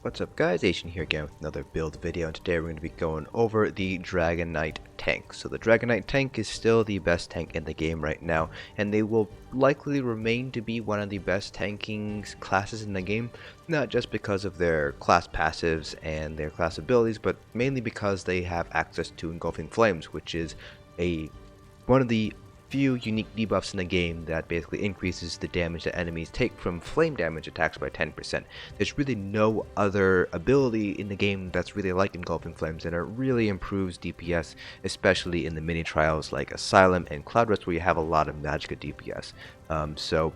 What's up guys, Asian here again with another build video, and today we're going to be going over the Dragonknight tank. So the Dragonknight tank is still the best tank in the game right now, and they will likely remain to be one of the best tanking classes in the game, not just because of their class passives and their class abilities, but mainly because they have access to Engulfing Flames, which is one of the few unique debuffs in the game that basically increases the damage that enemies take from flame damage attacks by 10%. There's really no other ability in the game that's really like Engulfing Flames, and it really improves DPS, especially in the mini trials like Asylum and Cloud Rest, where you have a lot of Magicka DPS. So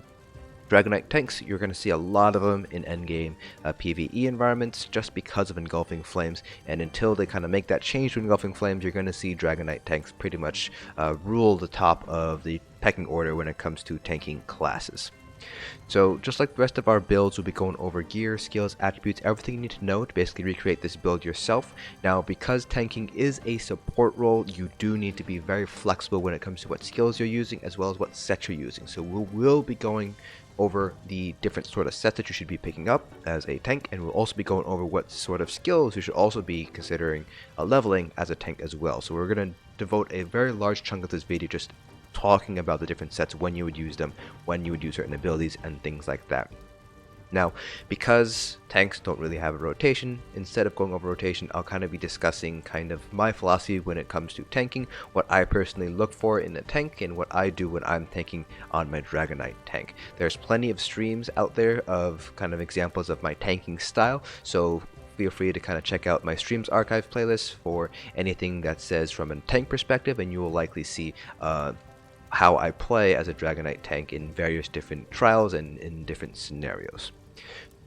Dragonknight tanks, you're going to see a lot of them in endgame PvE environments just because of Engulfing Flames, and until they kind of make that change to Engulfing Flames, you're going to see Dragonknight tanks pretty much rule the top of the pecking order when it comes to tanking classes. So just like the rest of our builds, we'll be going over gear, skills, attributes, everything you need to know to basically recreate this build yourself. Now, because tanking is a support role, you do need to be very flexible when it comes to what skills you're using as well as what sets you're using. So we will be going over the different sort of sets that you should be picking up as a tank, and we'll also be going over what sort of skills you should also be considering leveling as a tank as well. So we're going to devote a very large chunk of this video just talking about the different sets, when you would use them, when you would use certain abilities, and things like that. Now, because tanks don't really have a rotation, instead of going over rotation, I'll kind of be discussing kind of my philosophy when it comes to tanking, what I personally look for in a tank, and what I do when I'm tanking on my Dragonknight tank. There's plenty of streams out there of kind of examples of my tanking style, so feel free to kind of check out my streams archive playlist for anything that says from a tank perspective, and you will likely see how I play as a Dragonknight tank in various different trials and in different scenarios.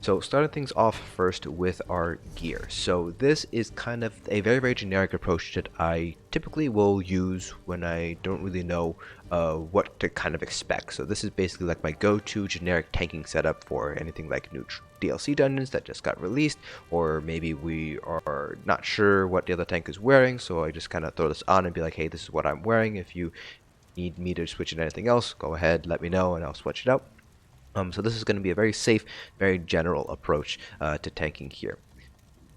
So starting things off first with our gear. So this is kind of a very generic approach that I typically will use when I don't really know what to kind of expect. So this is basically like my go-to generic tanking setup for anything like new DLC dungeons that just got released, or maybe we are not sure what the other tank is wearing, so I just kind of throw this on and be like, hey, this is what I'm wearing. If you need me to switch into anything else, go ahead, let me know, and I'll switch it out. So this is going to be a very safe, very general approach to tanking here.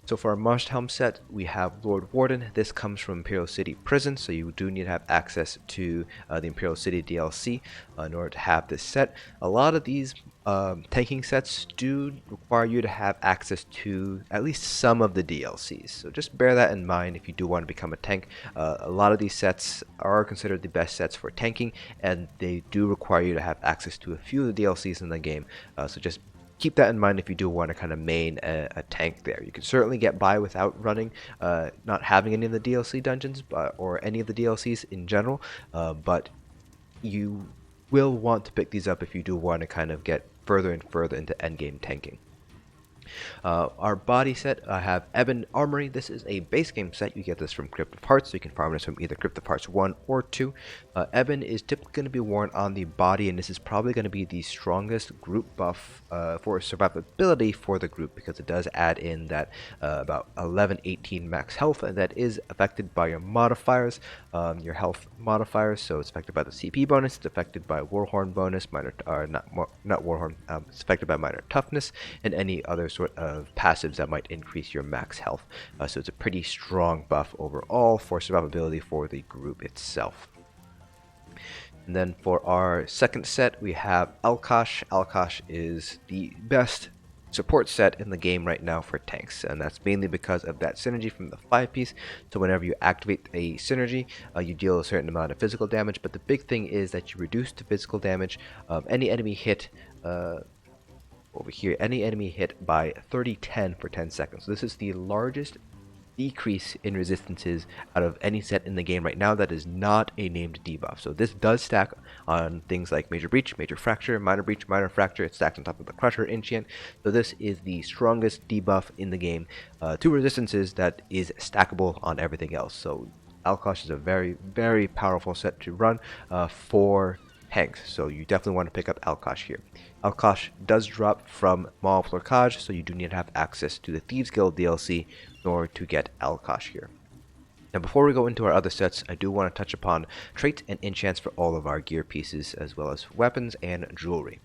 So for our Marsh Helm set, we have Lord Warden. This comes from Imperial City Prison, so you do need to have access to the Imperial City DLC in order to have this set. A lot of these tanking sets do require you to have access to at least some of the DLCs, so just bear that in mind if you do want to become a tank. A lot of these sets are considered the best sets for tanking, and they do require you to have access to a few of the DLCs in the game, so just keep that in mind if you do want to kind of main a tank there. You can certainly get by without running, not having any of the DLC dungeons or any of the DLCs in general, but you will want to pick these up if you do want to kind of get further and further into endgame tanking. Our body set, I have Ebon Armory. This is a base game set. You get this from Crypt of Hearts, so you can farm this from either Crypt of Hearts 1 or 2. Ebon is typically going to be worn on the body, and this is probably going to be the strongest group buff for survivability for the group, because it does add in that about 11-18 max health, and that is affected by your modifiers, your health modifiers. So it's affected by the CP bonus, it's affected by Warhorn bonus, not Warhorn, it's affected by minor toughness, and any other sort of passives that might increase your max health. So it's a pretty strong buff overall for survivability for the group itself. And then for our second set, we have Alkosh. Alkosh is the best support set in the game right now for tanks, and that's mainly because of that synergy from the 5-piece. So whenever you activate a synergy, you deal a certain amount of physical damage, but the big thing is that you reduce the physical damage of any enemy hit over here, any enemy hit by 30-10 for 10 seconds. So this is the largest decrease in resistances out of any set in the game right now that is not a named debuff. So this does stack on things like Major Breach, Major Fracture, Minor Breach, Minor Fracture. It stacks on top of the Crusher Enchant. So this is the strongest debuff in the game to resistances that is stackable on everything else. So Alkosh is a very powerful set to run for tanks, so you definitely want to pick up Alkosh here. Alkosh does drop from Maul of Lorcage, so you do need to have access to the Thieves Guild DLC in order to get Alkosh here. Now before we go into our other sets, I do want to touch upon traits and enchants for all of our gear pieces, as well as weapons and jewelry.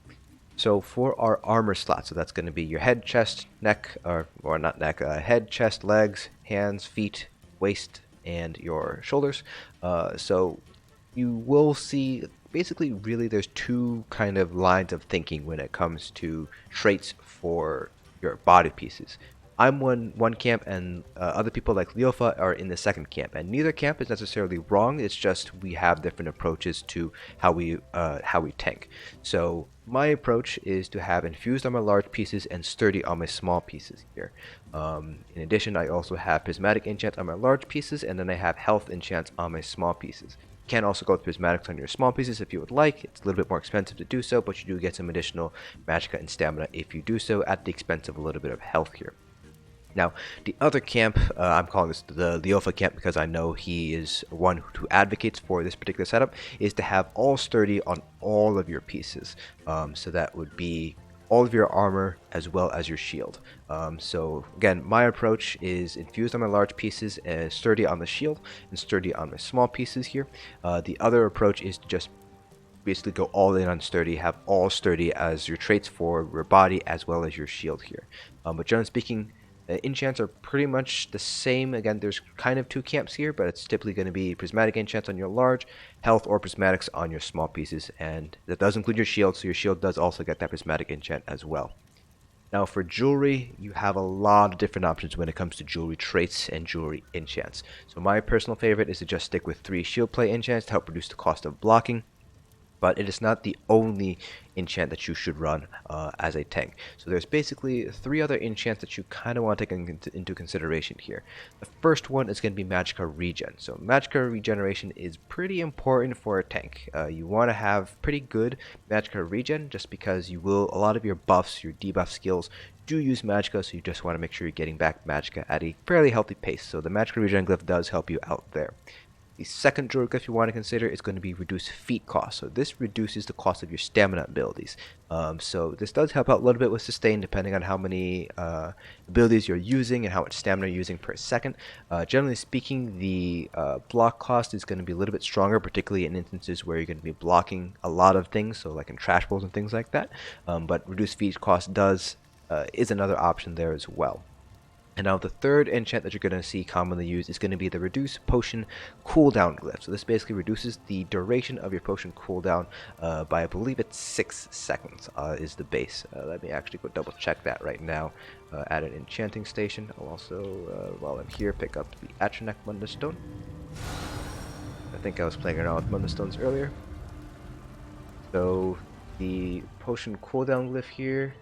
So for our armor slot, so that's going to be your head, chest, neck, or not neck, head, chest, legs, hands, feet, waist, and your shoulders. So you will see basically really there's two kind of lines of thinking when it comes to traits for your body pieces. I'm one camp, and other people like Leofa are in the second camp, and neither camp is necessarily wrong. It's just we have different approaches to how we tank. So my approach is to have infused on my large pieces and sturdy on my small pieces here. In addition, I also have prismatic enchants on my large pieces, and then I have health enchants on my small pieces. You can also go with prismatics on your small pieces if you would like. It's a little bit more expensive to do so, but you do get some additional magicka and stamina if you do so at the expense of a little bit of health here. Now, the other camp, I'm calling this the Leofa camp because I know he is one who advocates for this particular setup, is to have all sturdy on all of your pieces. So that would be all of your armor as well as your shield. So again, my approach is infused on my large pieces, sturdy on the shield, and sturdy on my small pieces here. The other approach is to just basically go all in on sturdy, have all sturdy as your traits for your body as well as your shield here. But generally speaking, enchants are pretty much the same. Again, there's kind of two camps here, but it's typically going to be prismatic enchants on your large, health or prismatics on your small pieces, and that does include your shield, so your shield does also get that prismatic enchant as well. Now for jewelry, you have a lot of different options when it comes to jewelry traits and jewelry enchants. So my personal favorite is to just stick with 3 shield plate enchants to help reduce the cost of blocking. But it is not the only enchant that you should run as a tank. So there's basically 3 other enchants that you kind of want to take into consideration here. The first one is going to be magicka regen. So magicka regeneration is pretty important for a tank. You want to have pretty good magicka regen just because you will, a lot of your buffs, your debuff skills do use magicka, so you just want to make sure you're getting back magicka at a fairly healthy pace. So the magicka regen glyph does help you out there. The second jewelry glyph you want to consider is going to be reduced feat cost. So this reduces the cost of your stamina abilities. So this does help out a little bit with sustain depending on how many abilities you're using and how much stamina you're using per second. Generally speaking, the block cost is going to be a little bit stronger, particularly in instances where you're going to be blocking a lot of things, so like in trash bowls and things like that. But reduced feat cost is another option there as well. And now the third enchant that you're going to see commonly used is going to be the Reduce Potion Cooldown Glyph. So this basically reduces the duration of your potion cooldown by, I believe it's 6 seconds is the base. Let me actually go double check that right now at an enchanting station. I'll also, while I'm here, pick up the Atronach Mundustone. I think I was playing around with Mundustones earlier. So the potion cooldown glyph here,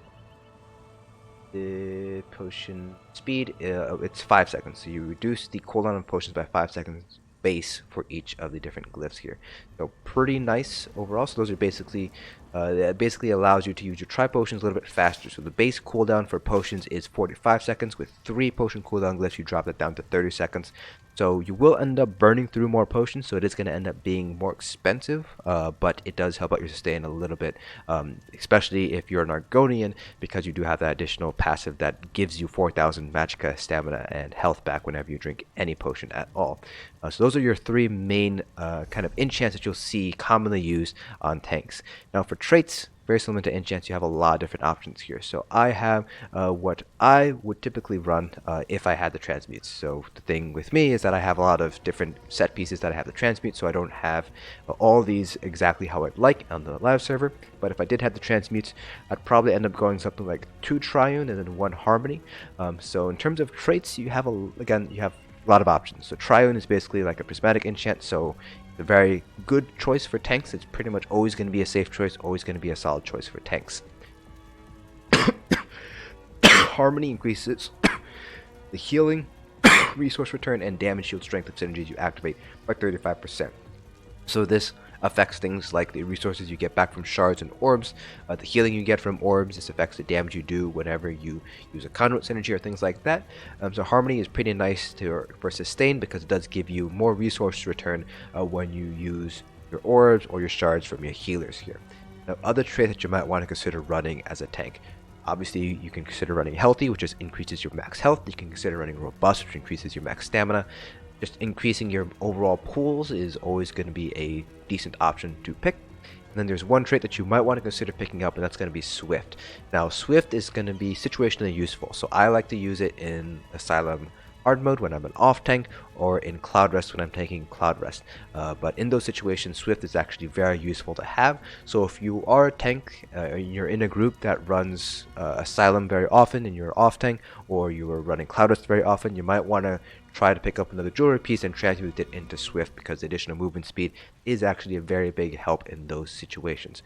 the potion speed, it's 5 seconds, so you reduce the cooldown of potions by 5 seconds base for each of the different glyphs here. So pretty nice overall. So those are basically that basically allows you to use your tri potions a little bit faster. So the base cooldown for potions is 45 seconds. With 3 potion cooldown glyphs, you drop that down to 30 seconds. So you will end up burning through more potions, so it is going to end up being more expensive, but it does help out your sustain a little bit, especially if you're an Argonian, because you do have that additional passive that gives you 4,000 magicka, stamina, and health back whenever you drink any potion at all. So those are your 3 main kind of enchants that you'll see commonly used on tanks. Now for traits, very similar to enchants, you have a lot of different options here. So I have what I would typically run if I had the transmutes. So the thing with me is that I have a lot of different set pieces that I have the transmute, so I don't have all these exactly how I'd like on the live server. But if I did have the transmutes, I'd probably end up going something like 2 Triune and then 1 Harmony. So in terms of traits, you have you have a lot of options. So Triune is basically like a prismatic enchant, so a very good choice for tanks. It's pretty much always going to be a safe choice, always going to be a solid choice for tanks. Harmony increases the healing, resource return, and damage shield strength of synergies you activate by 35%. So this affects things like the resources you get back from shards and orbs, the healing you get from orbs. This affects the damage you do whenever you use a conduit synergy or things like that. So Harmony is pretty nice for sustain because it does give you more resource return when you use your orbs or your shards from your healers here. Now, other traits that you might want to consider running as a tank. Obviously, you can consider running Healthy, which just increases your max health. You can consider running Robust, which increases your max stamina. Just increasing your overall pools is always going to be a decent option to pick. And then there's one trait that you might want to consider picking up, and that's going to be Swift. Now, Swift is going to be situationally useful, so I like to use it in Asylum hard mode when I'm an off tank, or in Cloud Rest when I'm taking Cloud Rest. But in those situations, Swift is actually very useful to have. So if you are a tank, you're in a group that runs Asylum very often and you're off tank, or you are running Cloud Rest very often, you might want to try to pick up another jewelry piece and transmute it into Swift, because the additional movement speed is actually a very big help in those situations.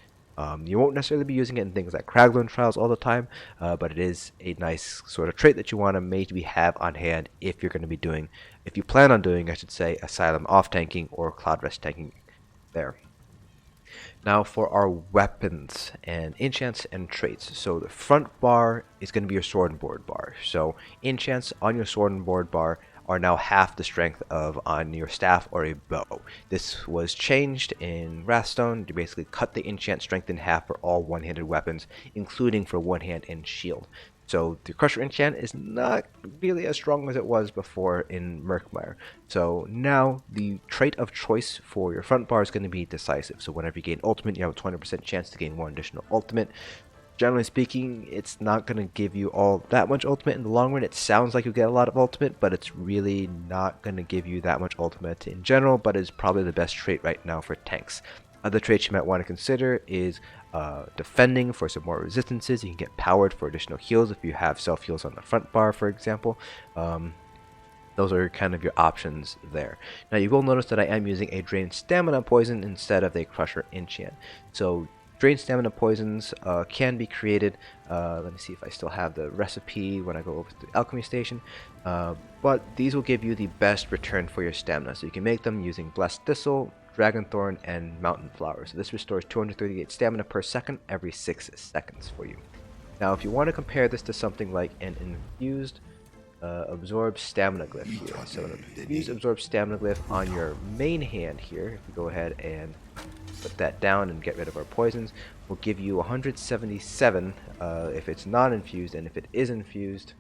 You won't necessarily be using it in things like Kraglin trials all the time, but it is a nice sort of trait that you want to maybe have on hand if you're going to be doing, if you plan on doing, I should say, Asylum off tanking or Cloud Rest tanking there. Now for our weapons and enchants and traits. So the front bar is going to be your sword and board bar. So enchants on your sword and board bar are now half the strength of on your staff or a bow. This was changed in Wrathstone to basically cut the enchant strength in half for all one-handed weapons, including for one hand and shield. So the Crusher enchant is not really as strong as it was before in Murkmire. So now the trait of choice for your front bar is going to be Decisive. So whenever you gain ultimate, you have a 20% chance to gain one additional ultimate. Generally speaking, it's not going to give you all that much ultimate in the long run. It sounds like you get a lot of ultimate, but it's really not going to give you that much ultimate in general, but is probably the best trait right now for tanks. Other traits you might want to consider is defending for some more resistances. You can get powered for additional heals if you have self heals on the front bar, for example. Those are kind of your options there. Now you will notice that I am using a Drained Stamina Poison instead of a Crusher enchant. So Drained Stamina Poisons can be created. Let me see if I still have the recipe when I go over to the Alchemy Station. But these will give you the best return for your stamina. So you can make them using Blessed Thistle, Dragonthorn, and Mountain Flower. So this restores 238 stamina per second every 6 seconds for you. Now if you want to compare this to something like an Infused Absorb Stamina Glyph here. So an Infused Absorb Stamina Glyph on your main hand here, if you go ahead and put that down and get rid of our poisons, will give you 177 if it's not infused, and if it is infused,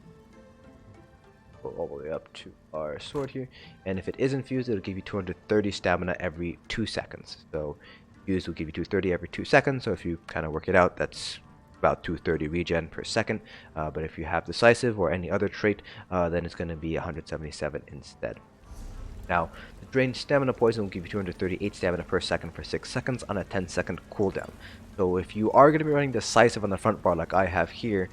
go all the way up to our sword here, and if it is infused, it'll give you 230 stamina every 2 seconds. So infused will give you 230 every 2 seconds, so if you kind of work it out, that's about 230 regen per second. But if you have Decisive or any other trait, then it's going to be 177 instead. Now, the Drained Stamina Poison will give you 238 stamina per second for 6 seconds on a 10-second cooldown. So if you are going to be running Decisive on the front bar like I have here,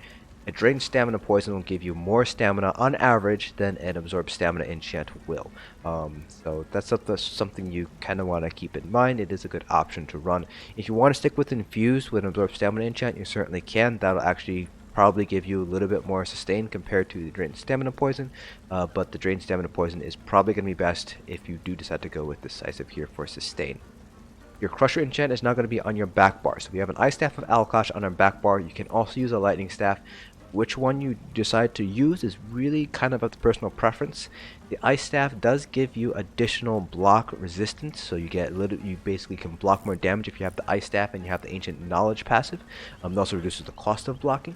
a Drained Stamina Poison will give you more stamina on average than an Absorb Stamina enchant will. So that's something you kind of want to keep in mind. It is a good option to run. If you want to stick with Infused with an Absorb Stamina enchant, you certainly can. That'll actually probably give you a little bit more sustain compared to the Drained Stamina Poison, but the Drained Stamina Poison is probably going to be best if you do decide to go with Decisive here for sustain. Your Crusher enchant is now going to be on your back bar. So we have an Ice Staff of Alkosh on our back bar. You can also use a Lightning Staff. Which one you decide to use is really kind of up to personal preference. The Ice Staff does give you additional block resistance, so you basically can block more damage if you have the Ice Staff and you have the Ancient Knowledge passive. It also reduces the cost of blocking.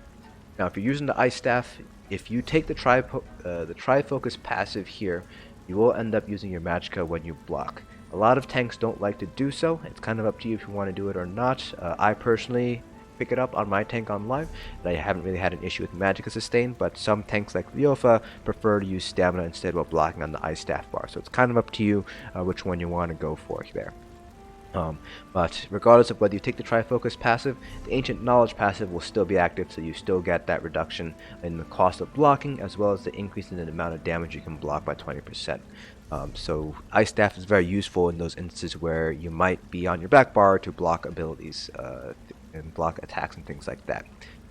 Now, if you're using the Ice Staff, if you take the Tri-Focus passive here, you will end up using your Magicka when you block. A lot of tanks don't like to do so. It's kind of up to you if you want to do it or not. I personally pick it up on my tank on live, and I haven't really had an issue with Magicka sustain, but some tanks like Vykosa prefer to use stamina instead while blocking on the Ice Staff bar. So it's kind of up to you which one you want to go for there. But regardless of whether you take the Tri-Focus passive, the Ancient Knowledge passive will still be active, so you still get that reduction in the cost of blocking, as well as the increase in the amount of damage you can block by 20%. So Ice Staff is very useful in those instances where you might be on your back bar to block abilities and block attacks and things like that.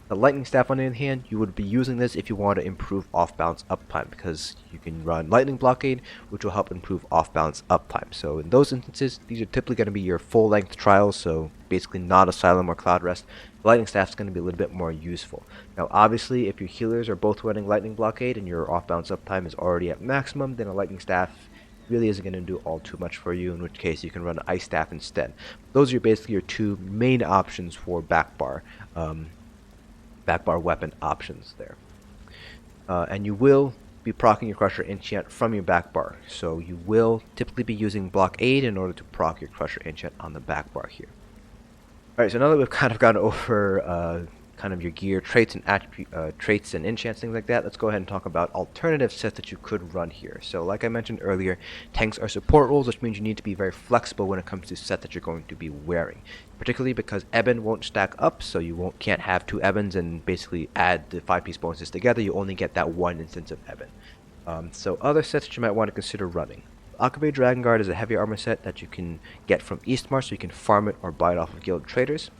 The Lightning Staff, on the other hand, you would be using this if you want to improve off-balance uptime, because you can run Lightning Blockade, which will help improve off-balance uptime. So in those instances, these are typically going to be your full-length trials, so basically not Asylum or Cloud Rest. The Lightning Staff is going to be a little bit more useful. Now, obviously, if your healers are both running Lightning Blockade and your off-balance uptime is already at maximum, then a Lightning Staff really isn't going to do all too much for you, in which case you can run Ice Staff instead. Those are basically your two main options for backbar weapon options there. And you will be proccing your Crusher enchant from your back bar, so you will typically be using Blockade in order to proc your Crusher enchant on the back bar here. Alright, so now that we've kind of gone over kind of your gear, traits and traits and enchants, things like that, let's go ahead and talk about alternative sets that you could run here. So like I mentioned earlier, tanks are support roles, which means you need to be very flexible when it comes to sets that you're going to be wearing. Particularly because Ebon won't stack up, so you can't have two Ebons and basically add the 5-piece bonuses together. You only get that one instance of Ebon. So other sets that you might want to consider running. Akaviri Dragonguard is a heavy armor set that you can get from Eastmarch, so you can farm it or buy it off of guild traders.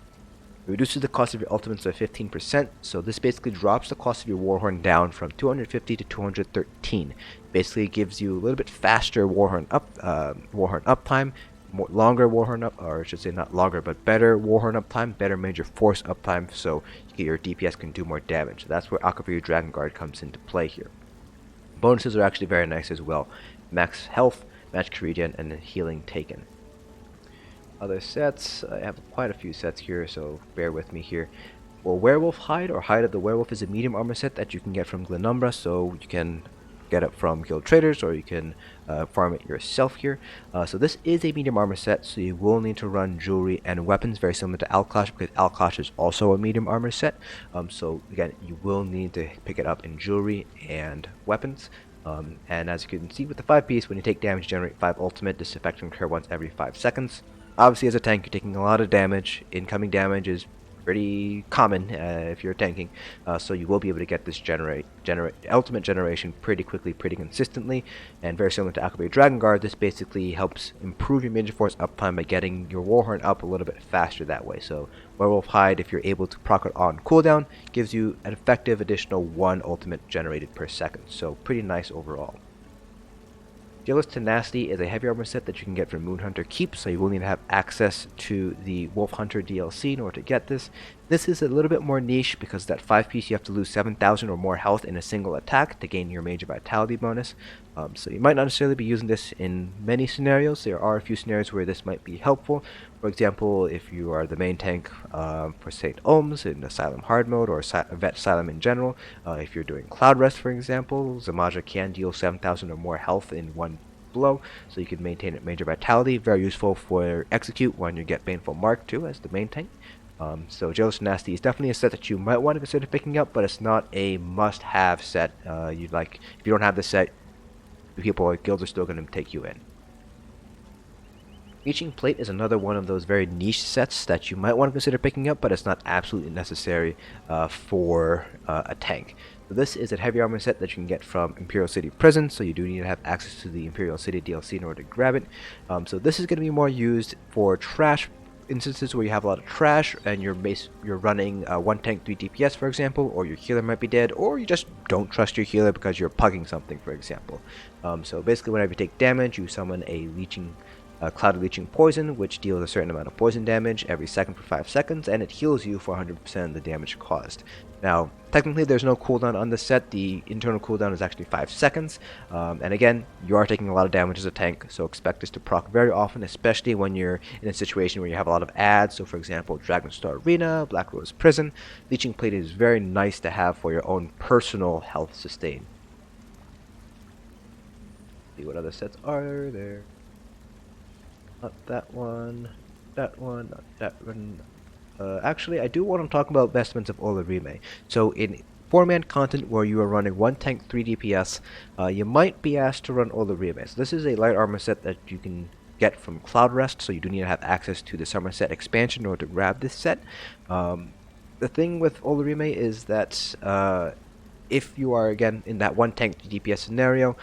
It reduces the cost of your ultimates by 15%, so this basically drops the cost of your Warhorn down from 250 to 213. Basically gives you a little bit faster Warhorn uptime, longer Warhorn up, or I should say not longer, but better Warhorn uptime, better major force uptime, so your DPS can do more damage. So that's where Akaviri Dragonguard comes into play here. Bonuses are actually very nice as well. Max health, match Caridian, and healing taken. Other sets, I have quite a few sets here, so bear with me here. Well, Werewolf Hide, or Hide of the Werewolf, is a medium armor set that you can get from Glenumbra, so you can get it from guild traders, or you can farm it yourself here. So this is a medium armor set, so you will need to run jewelry and weapons, very similar to Alkosh, because Alkosh is also a medium armor set. So again, you will need to pick it up in jewelry and weapons. And as you can see with the 5-piece, when you take damage, generate 5 ultimate. This effect can occur once every 5 seconds. Obviously, as a tank, you're taking a lot of damage. Incoming damage is pretty common if you're tanking, so you will be able to get this ultimate generation pretty quickly, pretty consistently, and very similar to Akaviri Dragonguard, this basically helps improve your major force uptime by getting your Warhorn up a little bit faster that way. So Werewolf Hide, if you're able to proc it on cooldown, gives you an effective additional 1 ultimate generated per second, so pretty nice overall. Jealous Tenacity is a heavy armor set that you can get from Moonhunter Keep, so you will need to have access to the Wolf Hunter DLC in order to get this. This is a little bit more niche because that 5-piece you have to lose 7,000 or more health in a single attack to gain your Major Vitality bonus. So you might not necessarily be using this in many scenarios. There are a few scenarios where this might be helpful. For example, if you are the main tank for St. Ohms in Asylum hard mode, or Vet Asylum in general. If you're doing Cloud Rest, for example, Zamaja can deal 7,000 or more health in one blow, so you can maintain a Major Vitality. Very useful for Execute when you get Baneful Mark too as the main tank. So Jealous Tenacity is definitely a set that you might want to consider picking up, but it's not a must-have set. If you don't have this set, people or guilds are still going to take you in. Reaching Plate is another one of those very niche sets that you might want to consider picking up, but it's not absolutely necessary for a tank. So this is a heavy armor set that you can get from Imperial City Prison, so you do need to have access to the Imperial City DLC in order to grab it. So this is going to be more used for trash instances where you have a lot of trash and you're running 1 tank 3 DPS, for example, or your healer might be dead, or you just don't trust your healer because you're pugging something, for example. So basically whenever you take damage, you summon a Clouded Leeching Poison, which deals a certain amount of poison damage every second for 5 seconds, and it heals you for 100% of the damage caused. Now, technically there's no cooldown on this set. The internal cooldown is actually 5 seconds, and again, you are taking a lot of damage as a tank, so expect this to proc very often, especially when you're in a situation where you have a lot of adds. So for example, Dragonstar Arena, Black Rose Prison. Leeching Plate is very nice to have for your own personal health sustain. See what other sets are there. Not that one, not that one. Actually, I do want to talk about Vestments of Olorime. So in 4-man content where you are running 1 tank 3 DPS, you might be asked to run Olorime. So this is a light armor set that you can get from Cloud Rest, so you do need to have access to the Somerset expansion in order to grab this set. The thing with Olorime is that if you are, again, in that 1 tank DPS scenario,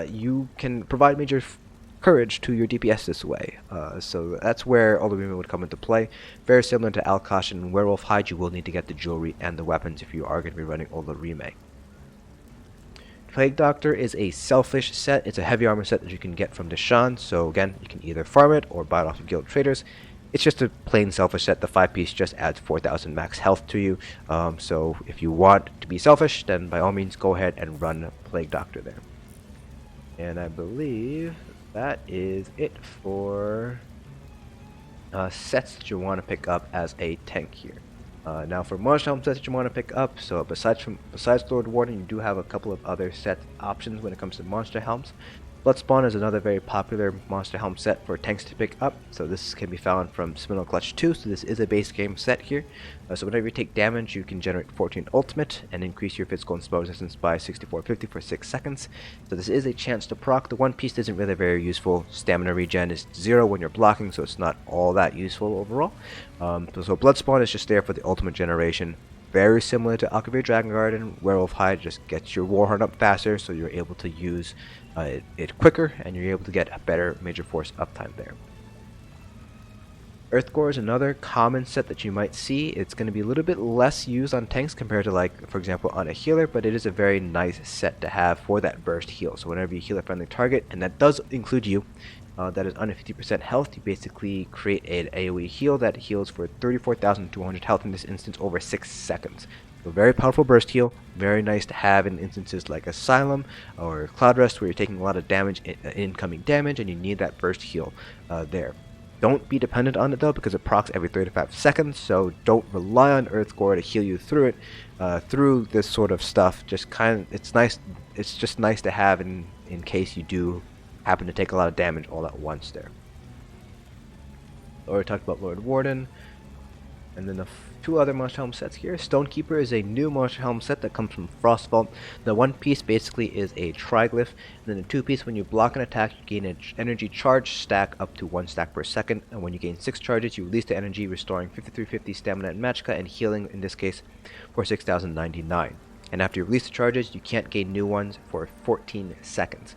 you can provide major courage to your DPS this way. So that's where Olorime would come into play. Very similar to Alkosh and Werewolf Hide, you will need to get the jewelry and the weapons if you are going to be running Olorime. Plague Doctor is a selfish set. It's a heavy armor set that you can get from Deshaan, so again, you can either farm it or buy it off of guild traders. It's just a plain selfish set. The 5-piece just adds 4,000 max health to you. So if you want to be selfish, then by all means go ahead and run Plague Doctor there. And I believe that is it for sets that you want to pick up as a tank here. Now for Monster Helm sets that you want to pick up, so besides Lord Warden, you do have a couple of other set options when it comes to Monster Helms. Bloodspawn is another very popular monster helm set for tanks to pick up, so this can be found from Spindle Clutch 2, so this is a base game set here. So whenever you take damage, you can generate 14 ultimate and increase your physical and spell resistance by 6450 for 6 seconds. So this is a chance to proc. The one piece isn't really very useful. Stamina regen is 0 when you're blocking, so it's not all that useful overall. So Bloodspawn is just there for the ultimate generation. Very similar to Akaviri Dragonguard and Werewolf Hide, just gets your Warhorn up faster, so you're able to use it quicker, and you're able to get a better major force uptime there. Earthgore is another common set that you might see. It's going to be a little bit less used on tanks compared to, like, for example, on a healer, but it is a very nice set to have for that burst heal. So whenever you heal a friendly target, and that does include you, that is under 50% health, you basically create an AoE heal that heals for 34,200 health in this instance over 6 seconds. So very powerful burst heal, very nice to have in instances like Asylum or Cloud Rest where you're taking a lot of damage, incoming damage, and you need that burst heal there. Don't be dependent on it though, because it procs every 3 to 5 seconds, so don't rely on Earthgore to heal you through it, through this sort of stuff. Just it's just nice to have in case you do happen to take a lot of damage all at once there. Already talked about Lord Warden. And then the two other monster helm sets here. Stonekeeper is a new monster helm set that comes from Frostvault. The one piece basically is a triglyph, and then the two piece, when you block an attack, you gain an energy charge stack up to 1 stack per second, and when you gain 6 charges, you release the energy, restoring 5350 stamina and magicka, and healing in this case for 6099. And after you release the charges, you can't gain new ones for 14 seconds.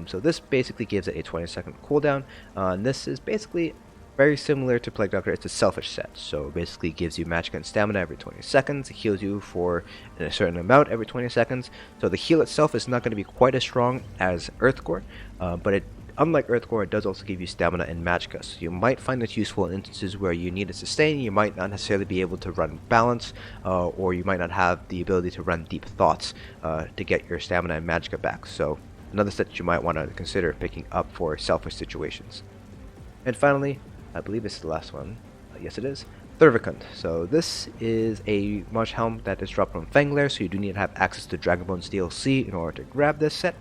So this basically gives it a 20-second cooldown, and this is basically very similar to Plague Doctor. It's a selfish set, so it basically gives you magicka and stamina every 20 seconds. It heals you for a certain amount every 20 seconds. So the heal itself is not going to be quite as strong as Earthgore, but unlike Earthgore, it does also give you stamina and magicka. So you might find this useful in instances where you need to sustain. You might not necessarily be able to run balance, or you might not have the ability to run deep thoughts to get your stamina and magicka back. So another set that you might want to consider picking up for selfish situations. And finally, I believe this is the last one. Yes, it is. Thurvokun. So this is a monster helm that is dropped from Fanglair, so you do need to have access to Dragonbone's DLC in order to grab this set.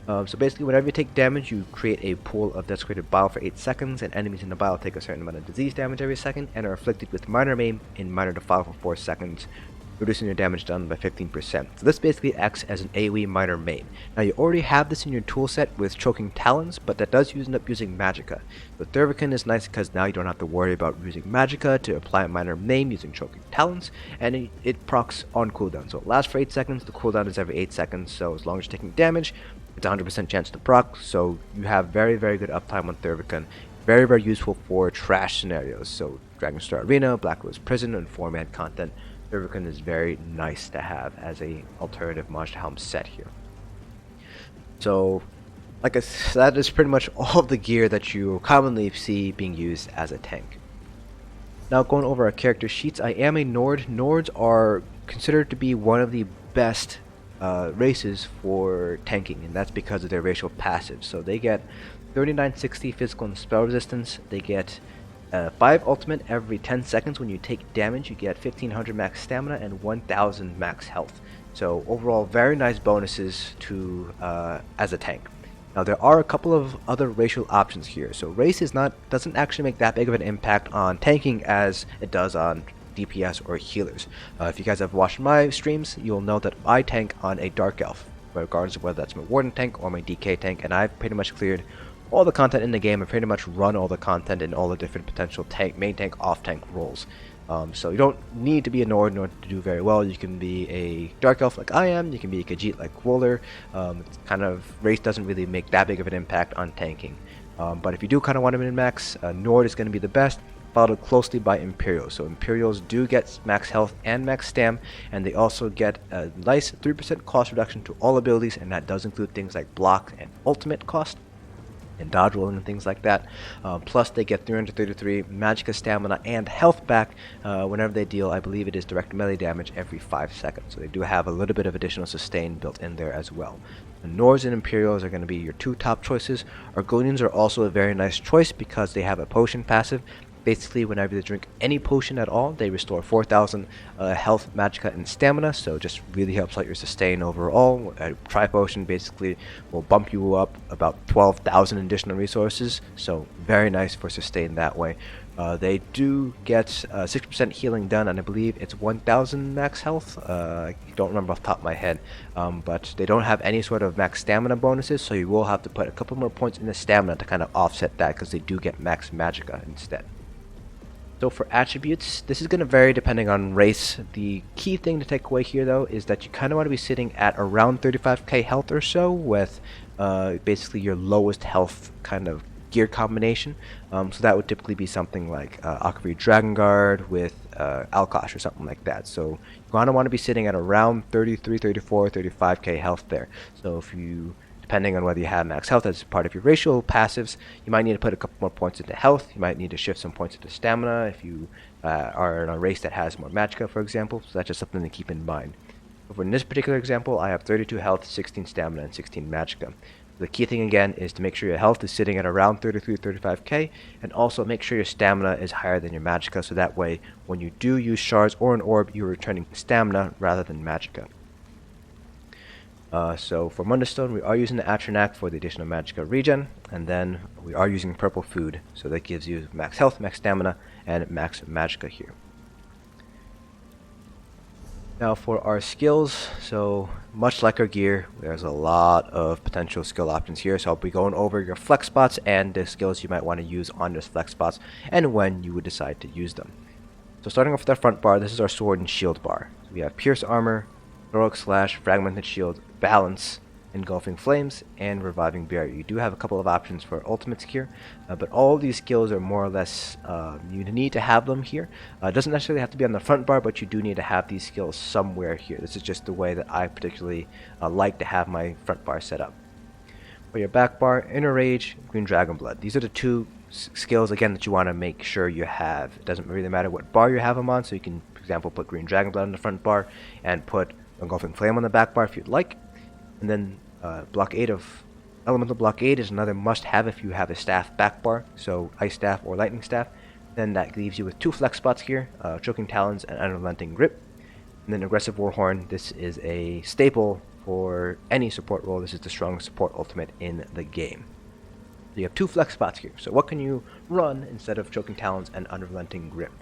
So basically, whenever you take damage, you create a pool of desecrated bile for 8 seconds, and enemies in the bile take a certain amount of disease damage every second, and are afflicted with minor maim in minor defile for 4 seconds, reducing your damage done by 15%. So this basically acts as an AoE minor maim. Now you already have this in your toolset with Choking Talons, but that does end up using magicka. So Thurvokun is nice because now you don't have to worry about using magicka to apply a minor maim using Choking Talons, and it procs on cooldown. So it lasts for 8 seconds, the cooldown is every 8 seconds, so as long as you're taking damage, it's a 100% chance to proc, so you have very, very good uptime on Thurvokun. Very, very useful for trash scenarios, so Dragonstar Arena, Black Rose Prison, and 4-man content. Thurvokun is very nice to have as a alternative monster helm set here. So, like I said, that is pretty much all of the gear that you commonly see being used as a tank. Now going over our character sheets, I am a Nord. Nords are considered to be one of the best races for tanking, and that's because of their racial passive. So they get 3960 physical and spell resistance, they get 5 ultimate every 10 seconds. When you take damage, you get 1500 max stamina and 1000 max health. So overall, very nice bonuses to as a tank. Now there are a couple of other racial options here. So race doesn't actually make that big of an impact on tanking as it does on DPS or healers. If you guys have watched my streams, you'll know that I tank on a Dark Elf, regardless of whether that's my Warden tank or my DK tank, and I've pretty much cleared all the content in the game and pretty much run all the content in all the different potential main tank, off tank roles. So you don't need to be a Nord in order to do very well. You can be a Dark Elf like I am, you can be a Khajiit like Wooler. It's kind of, race doesn't really make that big of an impact on tanking. But if you do kind of want to min-max, Nord is going to be the best, followed closely by Imperials. So Imperials do get max health and max stam, and they also get a nice 3% cost reduction to all abilities, and that does include things like block and ultimate cost, and dodge rolling and things like that. Plus they get 333 magicka, stamina, and health back whenever they deal, I believe it is direct melee damage every 5 seconds. So they do have a little bit of additional sustain built in there as well. The Nords and Imperials are going to be your two top choices. Argonians are also a very nice choice because they have a potion passive Basically, whenever they drink any potion at all, they restore 4,000 health, magicka, and stamina, so it just really helps out your sustain overall. A tri-potion basically will bump you up about 12,000 additional resources, so very nice for sustain that way. They do get 60% healing done, and I believe it's 1,000 max health. I don't remember off the top of my head, but they don't have any sort of max stamina bonuses, so you will have to put a couple more points in the stamina to kind of offset that, because they do get max magicka instead. So for attributes, this is going to vary depending on race. The key thing to take away here, though, is that you kind of want to be sitting at around 35k health or so, with basically your lowest health kind of gear combination. So that would typically be something like Akaviri Dragonguard with Alkosh or something like that. So you want to be sitting at around 33, 34, 35k health there. So if you, depending on whether you have max health as part of your racial passives, you might need to put a couple more points into health. You might need to shift some points into stamina if you are in a race that has more magicka, for example. So that's just something to keep in mind. For in this particular example, I have 32 health, 16 stamina, and 16 magicka. The key thing again is to make sure your health is sitting at around 33, 35k, and also make sure your stamina is higher than your magicka, so that way when you do use shards or an orb, you're returning stamina rather than magicka. So for Mundustone, we are using the Atronach for the additional magicka regen, and then we are using purple food, so that gives you max health, max stamina, and max magicka here. Now for our skills, so much like our gear, there's a lot of potential skill options here, so I'll be going over your flex spots and the skills you might want to use on those flex spots and when you would decide to use them. So starting off with our front bar, this is our sword and shield bar. So we have Pierce Armor, Heroic Slash, Fragmented Shield, Balance, Engulfing Flames, and Reviving Barrier. You do have a couple of options for ultimates here, but all these skills are more or less, you need to have them here. It doesn't necessarily have to be on the front bar, but you do need to have these skills somewhere here. This is just the way that I particularly like to have my front bar set up. For your back bar, Inner Rage, Green Dragon Blood. These are the two skills, again, that you want to make sure you have. It doesn't really matter what bar you have them on, so you can, for example, put Green Dragon Blood on the front bar and put Engulfing Flame on the back bar if you'd like. And then Elemental Blockade is another must-have if you have a staff back bar, so Ice Staff or Lightning Staff. Then that leaves you with two flex spots here, Choking Talons and Unrelenting Grip. And then Aggressive Warhorn, this is a staple for any support role. This is the strongest support ultimate in the game. So you have two flex spots here. So what can you run instead of Choking Talons and Unrelenting Grip?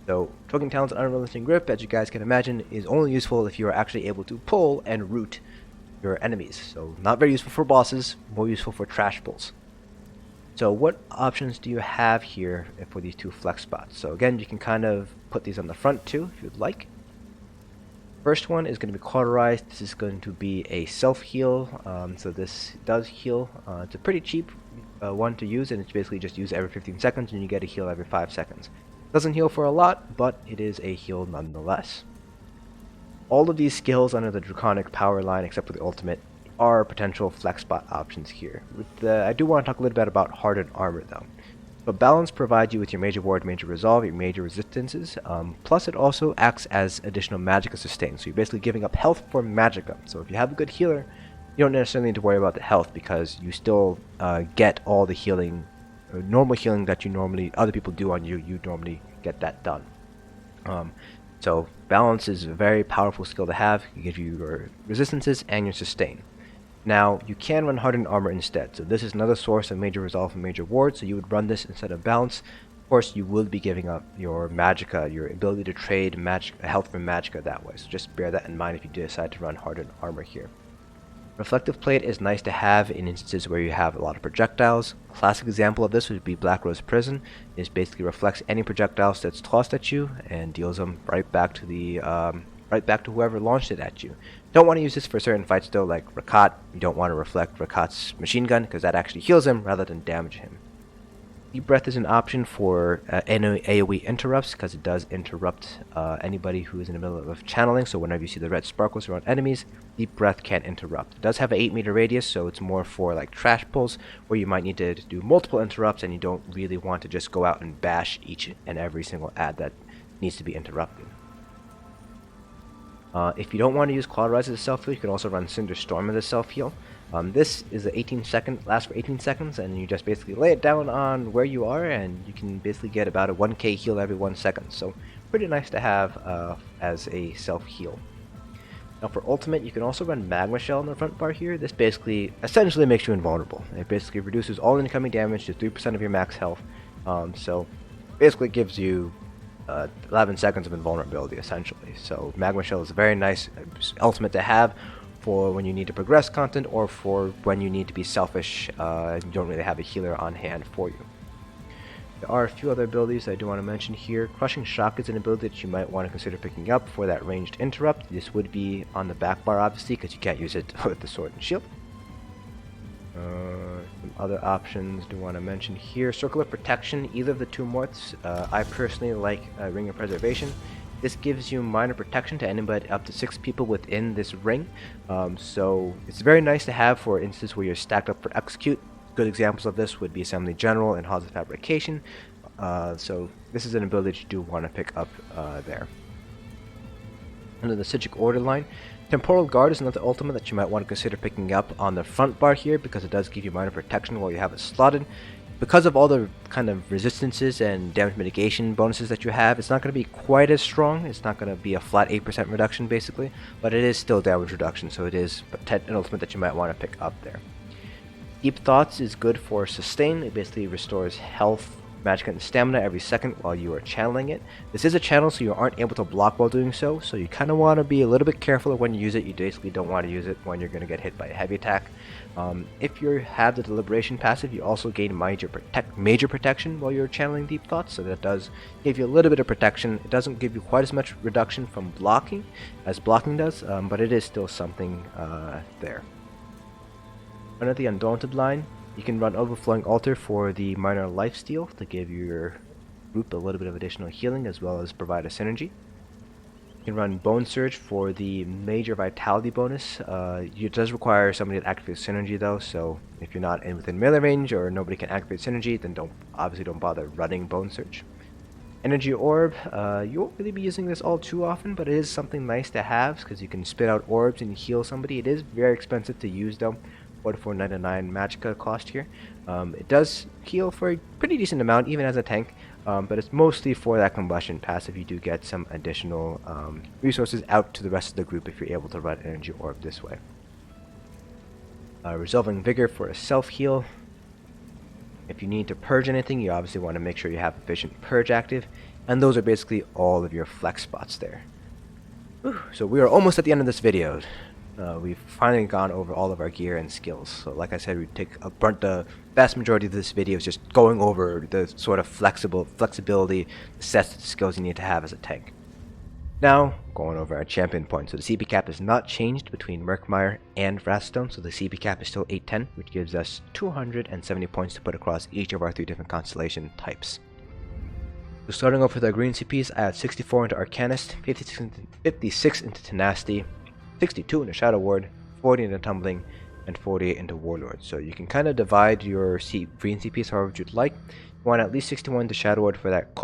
So Choking Talons and Unrelenting Grip, as you guys can imagine, is only useful if you are actually able to pull and root your enemies. So not very useful for bosses, more useful for trash pulls. So what options do you have here for these two flex spots? So again, you can kind of put these on the front too if you'd like. First one is going to be Cauterized. This is going to be a self-heal, so this does heal. It's a pretty cheap one to use, and it's basically just use every 15 seconds and you get a heal every 5 seconds. Doesn't heal for a lot, but it is a heal nonetheless. All of these skills under the Draconic power line, except for the ultimate, are potential flex spot options here. I do want to talk a little bit about Hardened Armor though. But Balance provides you with your Major Ward, Major Resolve, your major resistances, plus it also acts as additional magicka sustain, so you're basically giving up health for magicka. So if you have a good healer, you don't necessarily need to worry about the health, because you still get all the healing, normal healing that other people do on you, you normally get that done. So Balance is a very powerful skill to have. It gives you your resistances and your sustain. Now you can run Hardened Armor instead. So this is another source of Major Resolve and Major Ward. So you would run this instead of Balance. Of course, you will be giving up your magicka, your ability to trade health for magicka that way. So just bear that in mind if you decide to run Hardened Armor here. Reflective Plate is nice to have in instances where you have a lot of projectiles. Classic example of this would be Black Rose Prison. It basically reflects any projectiles that's tossed at you and deals them right back to whoever launched it at you. Don't want to use this for certain fights though, like Rakat. You don't want to reflect Rakat's machine gun because that actually heals him rather than damage him. Deep Breath is an option for any AoE interrupts, because it does interrupt anybody who is in the middle of channeling. So whenever you see the red sparkles around enemies, Deep Breath can interrupt. It does have an 8-meter radius, so it's more for like trash pulls where you might need to do multiple interrupts and you don't really want to just go out and bash each and every single ad that needs to be interrupted. If you don't want to use Cauterize as a self-heal, you can also run Cinder Storm as a self-heal. This is a 18-second, lasts for 18 seconds, and you just basically lay it down on where you are, and you can basically get about a 1k heal every 1 second. So pretty nice to have as a self-heal. Now for ultimate, you can also run Magma Shell in the front bar here. This basically, essentially makes you invulnerable. It basically reduces all incoming damage to 3% of your max health. So basically gives you 11 seconds of invulnerability, essentially. So Magma Shell is a very nice ultimate to have for when you need to progress content, or for when you need to be selfish and you don't really have a healer on hand for you. There are a few other abilities I do want to mention here. Crushing Shock is an ability that you might want to consider picking up for that ranged interrupt. This would be on the back bar, obviously, because you can't use it with the sword and shield. Some other options do want to mention here. Circle of Protection, either of the two morphs. I personally like Ring of Preservation. This gives you minor protection to anybody up to 6 people within this ring. So it's very nice to have for instances where you're stacked up for execute. Good examples of this would be Assembly General and Halls of Fabrication. So this is an ability that you do want to pick up there. Under the Sigic Order line, Temporal Guard is another ultimate that you might want to consider picking up on the front bar here, because it does give you minor protection while you have it slotted. Because of all the kind of resistances and damage mitigation bonuses that you have, it's not going to be quite as strong. It's not going to be a flat 8% reduction basically, but it is still damage reduction, so it is an ultimate that you might want to pick up there. Deep Thoughts is good for sustain. It basically restores health, magic, and stamina every second while you are channeling it. This is a channel, so you aren't able to block while doing so you kind of want to be a little bit careful of when you use it. You basically don't want to use it when you're going to get hit by a heavy attack. If you have the Deliberation passive, you also gain major protection while you're channeling Deep Thoughts, so that does give you a little bit of protection. It doesn't give you quite as much reduction from blocking as blocking does, but it is still something there. Under the Undaunted line, you can run Overflowing Altar for the minor lifesteal to give your group a little bit of additional healing as well as provide a synergy. You can run Bone Surge for the major vitality bonus. It does require somebody to activate synergy though, so if you're not within melee range or nobody can activate synergy, then obviously don't bother running Bone Surge. Energy Orb, you won't really be using this all too often, but it is something nice to have because you can spit out orbs and heal somebody. It is very expensive to use though. 44.99 magicka cost here. It does heal for a pretty decent amount even as a tank, but it's mostly for that combustion passive. You do get some additional resources out to the rest of the group if you're able to run Energy Orb this way. Resolving Vigor for a self heal. If you need to purge anything, you obviously want to make sure you have efficient purge active, and those are basically all of your flex spots there. Whew. So we are almost at the end of this video. We've finally gone over all of our gear and skills. So like I said, we take the vast majority of this video is just going over the sort of flexibility, the sets of skills you need to have as a tank. Now, going over our champion points. So the CP cap is not changed between Murkmire and Wrathstone, so the CP cap is still 810, which gives us 270 points to put across each of our 3 different constellation types. So starting off with our green CPs, I had 64 into Arcanist, 56 into Tenacity, 62 into Shadow Ward, 40 into Tumbling, and 48 into Warlord. So you can kind of divide your green CPs however you'd like. You want at least 61 to Shadow Ward for that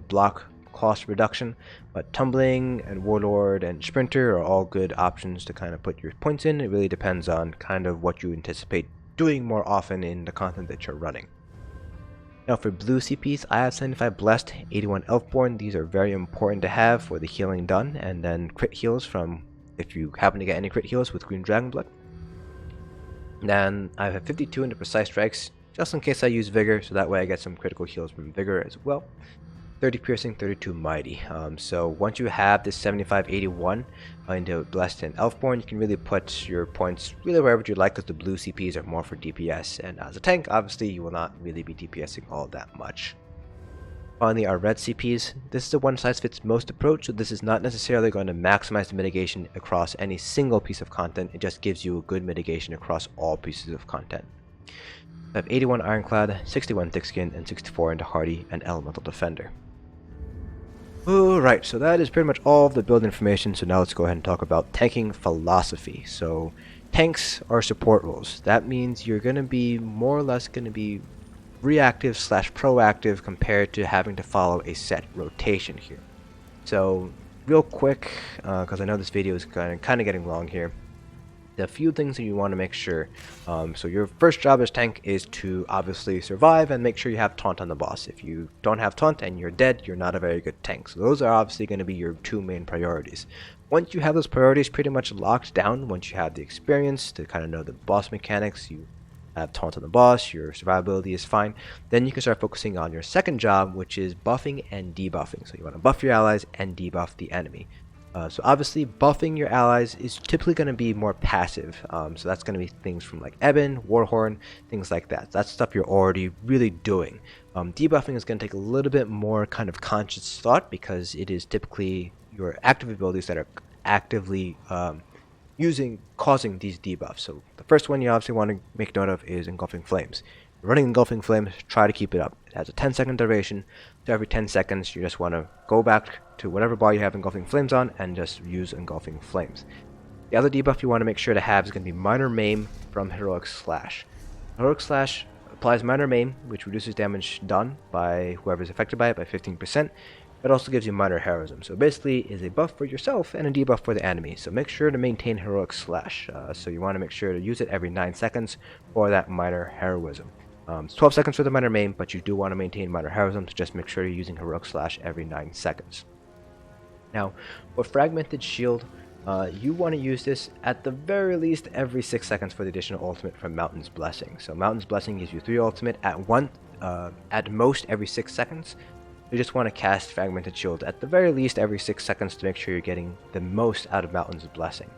block cost reduction, but Tumbling and Warlord and Sprinter are all good options to kind of put your points in. It really depends on kind of what you anticipate doing more often in the content that you're running. Now for blue CPs, I have 75 Blessed, 81 Elfborn. These are very important to have for the healing done, and then crit heals from if you happen to get any crit heals with Green Dragon Blood. Then I have 52 into Precise Strikes, just in case I use Vigor, so that way I get some critical heals from Vigor as well. 30 Piercing, 32 Mighty. So once you have this 75-81 into Blessed and Elfborn, you can really put your points really wherever you like, because the blue CPs are more for DPS, and as a tank, obviously you will not really be DPSing all that much. Finally, our red CPs. This is a one-size-fits-most approach, so this is not necessarily going to maximize the mitigation across any single piece of content. It just gives you a good mitigation across all pieces of content. I have 81 Ironclad, 61 Thickskin, and 64 into Hardy and Elemental Defender. Alright, so that is pretty much all of the build information, so now let's go ahead and talk about tanking philosophy. So, tanks are support roles. That means you're going to be more or less going to be reactive / proactive compared to having to follow a set rotation here. So real quick, because I know this video is kind of getting long here, The few things that you want to make sure, so your first job as tank is to obviously survive and make sure you have taunt on the boss. If you don't have taunt and you're dead, you're not a very good tank. So those are obviously going to be your two main priorities. Once you have those priorities pretty much locked down, once you have the experience to kind of know the boss mechanics, you have taunt on the boss, your survivability is fine, then you can start focusing on your second job, which is buffing and debuffing. So you want to buff your allies and debuff the enemy. So obviously buffing your allies is typically going to be more passive, so that's going to be things from like Ebon, Warhorn, things like that. That's stuff you're already really doing. Debuffing is going to take a little bit more kind of conscious thought, because it is typically your active abilities that are actively causing these debuffs. So the first one you obviously want to make note of is Engulfing Flames. Running Engulfing Flames, try to keep it up. It has a 10-second duration, so every 10 seconds you just want to go back to whatever bar you have Engulfing Flames on and just use Engulfing Flames. The other debuff you want to make sure to have is going to be Minor Maim from Heroic Slash. Heroic Slash applies Minor Maim, which reduces damage done by whoever is affected by it by 15%. It also gives you Minor Heroism, so basically is a buff for yourself and a debuff for the enemy. So make sure to maintain Heroic Slash, so you want to make sure to use it every 9 seconds for that Minor Heroism. It's 12 seconds for the Minor Maim, but you do want to maintain Minor Heroism, so just make sure you're using Heroic Slash every 9 seconds. Now, with Fragmented Shield, you want to use this at the very least every 6 seconds for the additional ultimate from Mountain's Blessing. So Mountain's Blessing gives you 3 ultimate at most every 6 seconds. You just want to cast Fragmented Shield at the very least every 6 seconds to make sure you're getting the most out of Mountain's Blessing.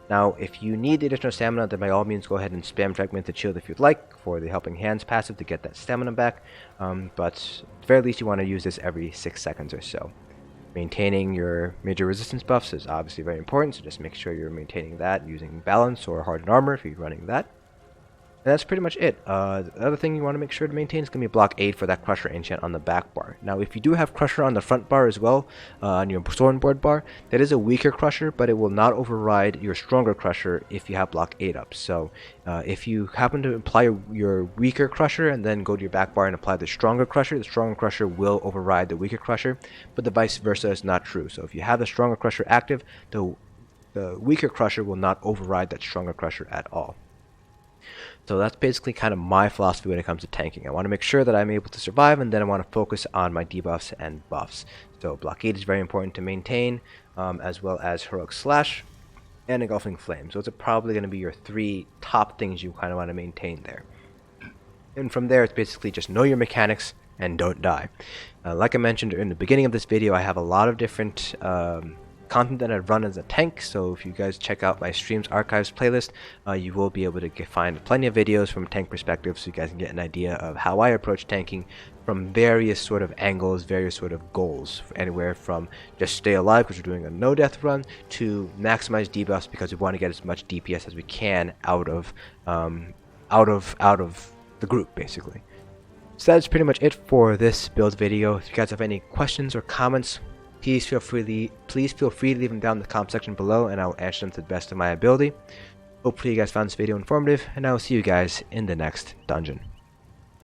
Now, if you need the additional stamina, then by all means go ahead and spam Fragmented Shield if you'd like for the Helping Hands passive to get that stamina back, but at the very least you want to use this every 6 seconds or so. Maintaining your major resistance buffs is obviously very important, so just make sure you're maintaining that using Balance or Hardened Armor if you're running that. And that's pretty much it. The other thing you want to make sure to maintain is going to be Blockade for that Crusher enchant on the back bar. Now, if you do have Crusher on the front bar as well, on your Swordboard bar, that is a weaker Crusher, but it will not override your stronger Crusher if you have Blockade up. So, if you happen to apply your weaker Crusher and then go to your back bar and apply the stronger Crusher will override the weaker Crusher, but the vice versa is not true. So if you have the stronger Crusher active, the weaker Crusher will not override that stronger Crusher at all. So that's basically kind of my philosophy when it comes to tanking. I want to make sure that I'm able to survive, and then I want to focus on my debuffs and buffs. So Blockade is very important to maintain, as well as Heroic Slash and Engulfing Flames. Those are probably going to be your 3 top things you kind of want to maintain there. And from there, it's basically just know your mechanics and don't die. Like I mentioned in the beginning of this video, I have a lot of different content that I've run as a tank, so if you guys check out my streams archives playlist, you will be able to find plenty of videos from a tank perspective, so you guys can get an idea of how I approach tanking from various sort of angles, various sort of goals, anywhere from just stay alive because we're doing a no death run to maximize debuffs because we want to get as much DPS as we can out of the group, basically. So that's pretty much it for this build video. If you guys have any questions or comments, please feel free to leave them down in the comment section below, and I will answer them to the best of my ability. Hopefully you guys found this video informative, and I will see you guys in the next dungeon.